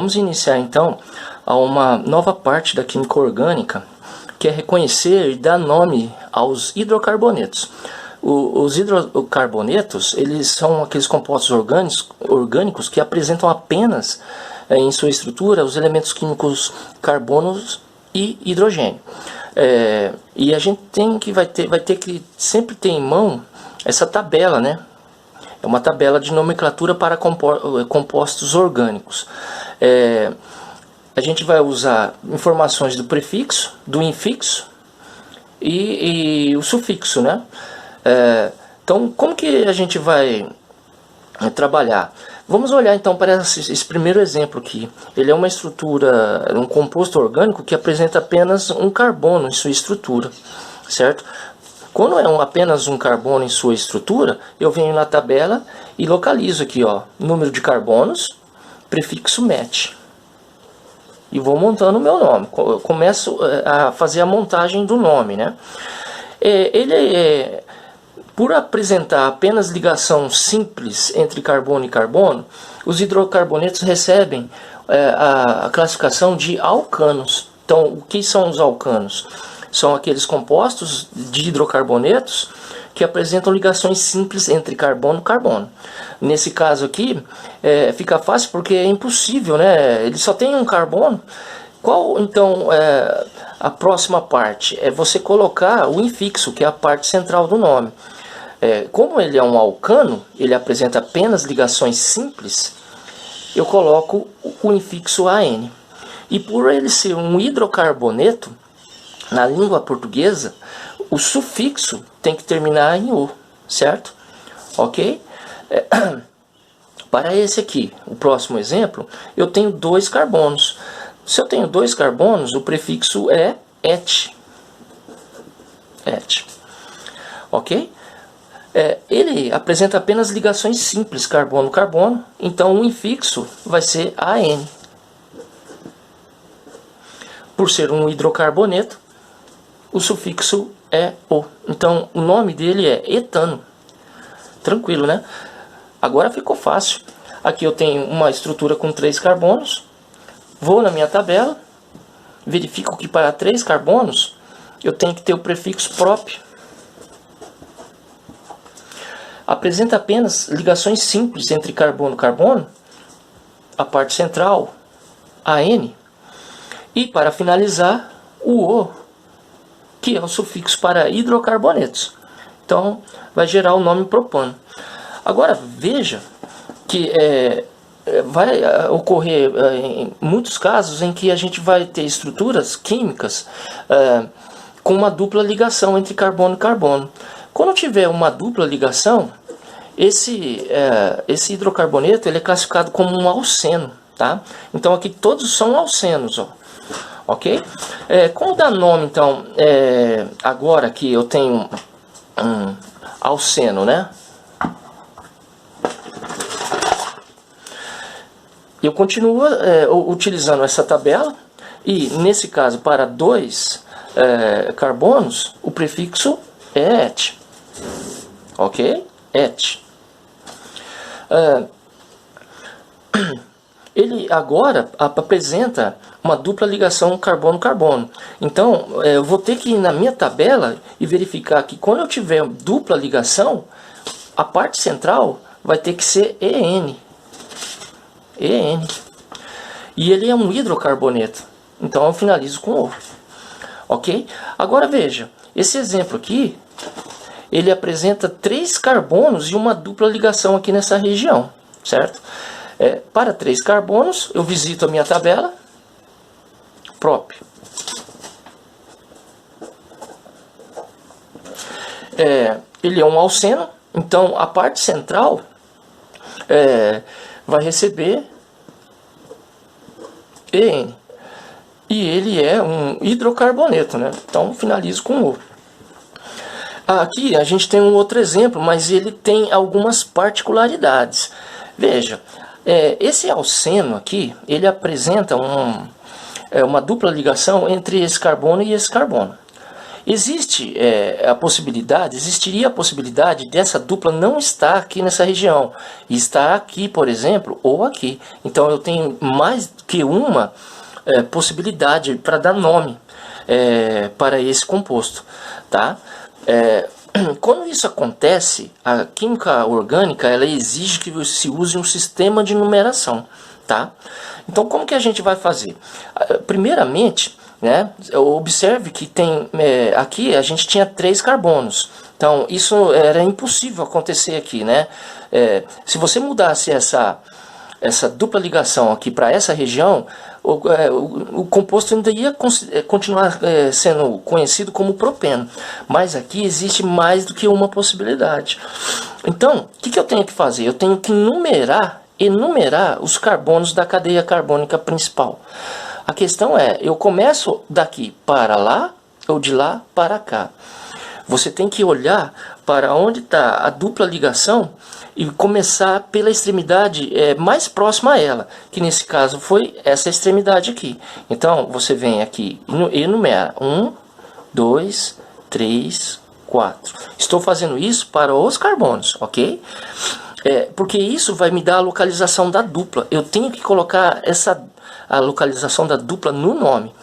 vamos iniciar então a uma nova parte da química orgânica, que é reconhecer e dar nome aos hidrocarbonetos. Os hidrocarbonetos, eles são aqueles compostos orgânicos que apresentam apenas em sua estrutura os elementos químicos carbono e hidrogênio. E a gente vai ter que sempre ter em mão essa tabela, né? É uma tabela de nomenclatura para compostos orgânicos. A gente vai usar informações do prefixo, do infixo e o sufixo, né? Então, como que a gente vai trabalhar? Vamos olhar então para esse primeiro exemplo aqui. Ele é uma estrutura, um composto orgânico que apresenta apenas um carbono em sua estrutura, certo? Quando é apenas um carbono em sua estrutura, eu venho na tabela e localizo aqui, ó, número de carbonos, prefixo MET. E vou montando o meu nome. Eu começo a fazer a montagem do nome, né? Por apresentar apenas ligação simples entre carbono e carbono, os hidrocarbonetos recebem a classificação de alcanos. Então, o que são os alcanos? São aqueles compostos de hidrocarbonetos que apresentam ligações simples entre carbono e carbono. Nesse caso aqui, fica fácil porque é impossível, né? Ele só tem um carbono. Qual, então, a próxima parte? É você colocar o infixo, que é a parte central do nome. Como ele é um alcano, ele apresenta apenas ligações simples, eu coloco o infixo AN. E por ele ser um hidrocarboneto, na língua portuguesa, o sufixo tem que terminar em O, certo? Ok? Para esse aqui, o próximo exemplo, eu tenho 2 carbonos. Se eu tenho 2 carbonos, o prefixo é ET. ET. Ok? Ele apresenta apenas ligações simples, carbono-carbono, então o infixo vai ser AN. Por ser um hidrocarboneto, o sufixo é O. Então o nome dele é etano. Tranquilo, né? Agora ficou fácil. Aqui eu tenho uma estrutura com 3 carbonos. Vou na minha tabela, verifico que para 3 carbonos eu tenho que ter o prefixo prop. Apresenta apenas ligações simples entre carbono e carbono, a parte central, AN, e para finalizar, o O, que é o sufixo para hidrocarbonetos. Então, vai gerar o nome propano. Agora, veja que vai ocorrer em muitos casos em que a gente vai ter estruturas químicas com uma dupla ligação entre carbono e carbono. Quando tiver uma dupla ligação, esse hidrocarboneto ele é classificado como um alceno, tá? Então aqui todos são alcenos, ó. Ok? Como dar nome, então, agora que eu tenho um alceno, né? Eu continuo utilizando essa tabela e, nesse caso, para 2 carbonos, o prefixo é ET. Ok? ET. Ele agora apresenta uma dupla ligação carbono-carbono. Então, eu vou ter que ir na minha tabela e verificar que quando eu tiver dupla ligação, a parte central vai ter que ser EN. EN. E ele é um hidrocarboneto. Então, eu finalizo com O. Ok? Agora, veja. Esse exemplo aqui, ele apresenta 3 carbonos e uma dupla ligação aqui nessa região. Certo? Para 3 carbonos, eu visito a minha tabela. Prop. Ele é um alceno, então a parte central vai receber EN. E ele é um hidrocarboneto, né? Então finalizo com O. Aqui a gente tem um outro exemplo, mas ele tem algumas particularidades. Veja, esse alceno aqui, ele apresenta uma dupla ligação entre esse carbono e esse carbono. existiria a possibilidade dessa dupla não estar aqui nessa região, e estar aqui, por exemplo, ou aqui. Então eu tenho mais que uma possibilidade para dar nome para esse composto, tá? Quando isso acontece, a química orgânica ela exige que se use um sistema de numeração, tá? Então como que a gente vai fazer? Primeiramente, né, observe que tem aqui a gente tinha 3 carbonos, então isso era impossível acontecer aqui, né? Se você mudasse essa dupla ligação aqui para essa região, o composto ainda ia continuar sendo conhecido como propeno, mas aqui existe mais do que uma possibilidade. Então, o que eu tenho que fazer? Eu tenho que enumerar os carbonos da cadeia carbônica principal. A questão é, eu começo daqui para lá ou de lá para cá. Você tem que olhar para onde está a dupla ligação e começar pela extremidade mais próxima a ela, que nesse caso foi essa extremidade aqui. Então você vem aqui e enumera 1, 2, 3, 4. Estou fazendo isso para os carbonos, ok? Porque isso vai me dar a localização da dupla. Eu tenho que colocar a localização da dupla no nome.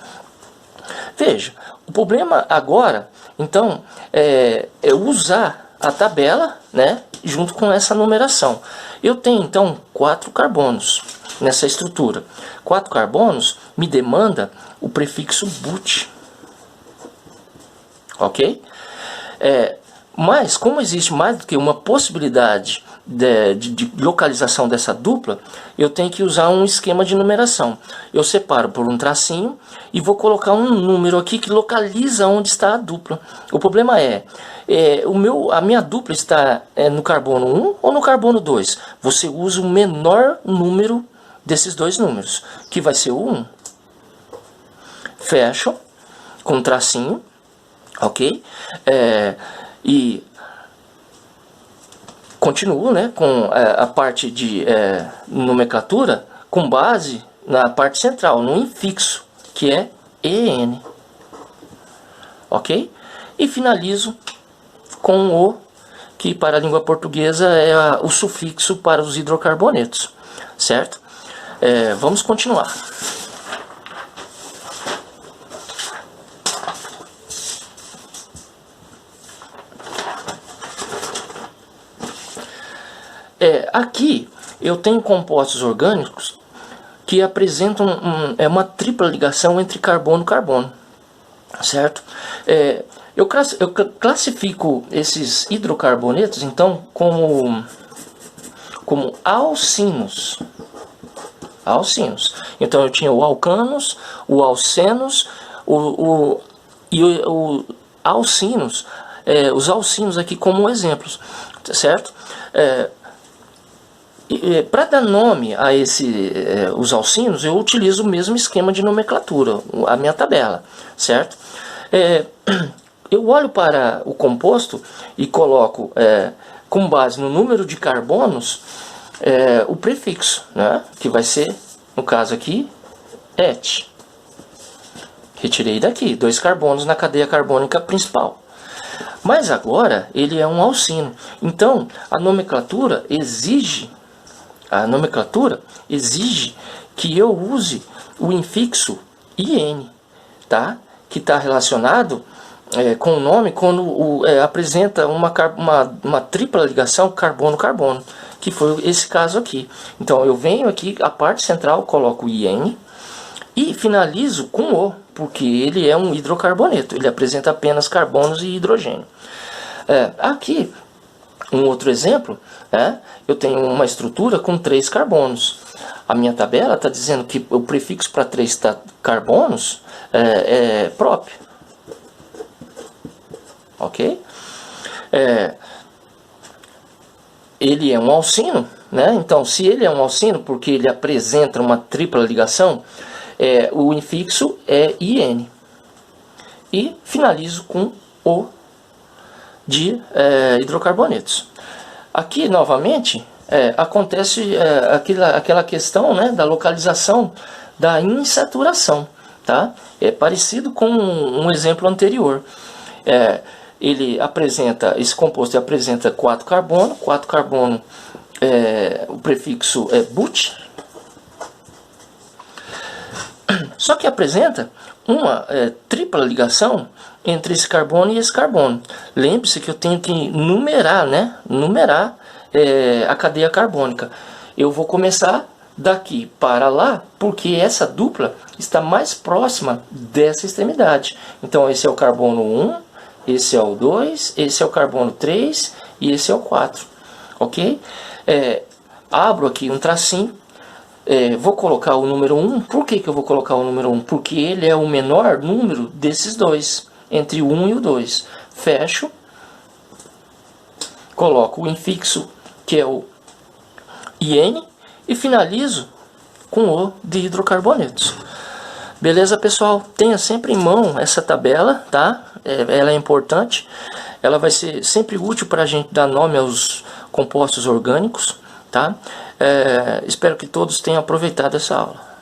Veja, o problema agora, então, é usar a tabela, né, junto com essa numeração. Eu tenho, então, 4 carbonos nessa estrutura. 4 carbonos me demanda o prefixo but. Ok? Mas, como existe mais do que uma possibilidade de localização dessa dupla, eu tenho que usar um esquema de numeração. Eu separo por um tracinho e vou colocar um número aqui que localiza onde está a dupla. O problema a minha dupla está no carbono 1 ou no carbono 2? Você usa o menor número desses dois números, que vai ser o 1. Fecho com um tracinho, ok? E continuo, né, com a parte de nomenclatura com base na parte central, no infixo, que é EN. Ok? E finalizo com o, que para a língua portuguesa é o sufixo para os hidrocarbonetos. Certo? Vamos continuar. Aqui eu tenho compostos orgânicos que apresentam uma tripla ligação entre carbono e carbono, certo? Eu classifico esses hidrocarbonetos então como alcinos. Então eu tinha o alcanos, o alcenos, e o alcinos, os alcinos aqui como exemplos, certo? Para dar nome a os alcinos, eu utilizo o mesmo esquema de nomenclatura, a minha tabela, certo? Eu olho para o composto e coloco, com base no número de carbonos, o prefixo, né? Que vai ser, no caso aqui, et. Retirei daqui 2 carbonos na cadeia carbônica principal. Mas agora ele é um alcino. Então a nomenclatura exige que eu use o infixo IN, tá? Que está relacionado com o nome quando apresenta uma tripla ligação carbono-carbono, que foi esse caso aqui. Então eu venho aqui, a parte central, coloco IN e finalizo com O, porque ele é um hidrocarboneto, ele apresenta apenas carbonos e hidrogênio. Aqui, um outro exemplo, eu tenho uma estrutura com 3 carbonos. A minha tabela está dizendo que o prefixo para 3 carbonos é próprio. Ok? Ele é um alcino, né? Então, se ele é um alcino, porque ele apresenta uma tripla ligação, o infixo é IN. E finalizo com O de hidrocarbonetos. Aqui, novamente, acontece aquela questão, né, da localização da insaturação. Tá? É parecido com um exemplo anterior. ele apresenta, esse composto apresenta 4 carbono, o prefixo é but, só que apresenta uma tripla ligação entre esse carbono e esse carbono. Lembre-se que eu tenho que numerar, né? Numerar a cadeia carbônica. Eu vou começar daqui para lá, porque essa dupla está mais próxima dessa extremidade. Então esse é o carbono 1, esse é o 2, esse é o carbono 3 e esse é o 4. Ok? Abro aqui um tracinho. Vou colocar o número 1. Por que eu vou colocar o número 1? Porque ele é o menor número desses dois, entre o 1 e o 2. Fecho. Coloco o infixo, que é o IN, e finalizo com o de hidrocarbonetos. Beleza, pessoal? Tenha sempre em mão essa tabela, tá? Ela é importante. Ela vai ser sempre útil para a gente dar nome aos compostos orgânicos, tá? Espero que todos tenham aproveitado essa aula.